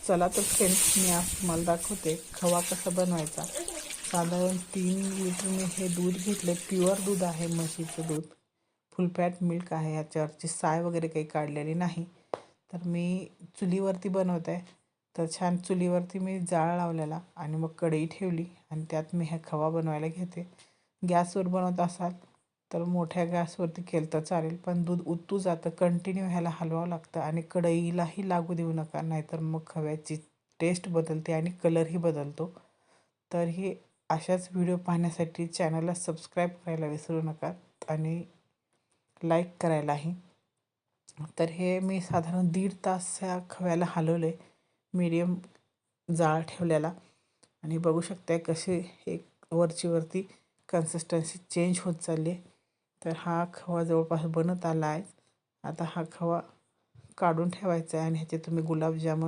चला तर फ्रेंड्स, मी आज तुम्हाला दाखवते खवा कसा बनवायचा. साधारण 3 लिटर मी हे दूध घेतले. प्युअर दूध आहे, म्हशीचं दूध, फुल फॅट मिल्क आहे. याच्यावरची साय वगैरे काही काढलेली नाही. तर मी चुलीवरती बनवत आहे. तर छान चुलीवरती मी जाळ लावलेला आणि मग कढई ठेवली आणि त्यात मी हा खवा बनवायला घेते. गॅसवर बनवत असाल तर मोठ्या गॅसवरती केलं तर चालेल, पण दूध उतू जातं. कंटिन्यू ह्याला हलवावं लागतं आणि कढईलाही लागू देऊ नका, नाहीतर मग खव्याची टेस्ट बदलते आणि कलरही बदलतो. तर हे अशाच व्हिडिओ पाहण्यासाठी चॅनलला सबस्क्राईब करायला विसरू नका आणि लाईक करायलाही. तर हे मी साधारण 1.5 तास ह्या खव्याला हलवले, मीडियम जाळ ठेवलेला. आणि बघू शकताय कसे हे वरची कन्सिस्टन्सी चेंज होत चालली आहे. तर हा खवा जवळपास बनत आला आहे. आता हा खवा काढून ठेवायचा आहे आणि ह्याचे तुम्ही गुलाबजामुन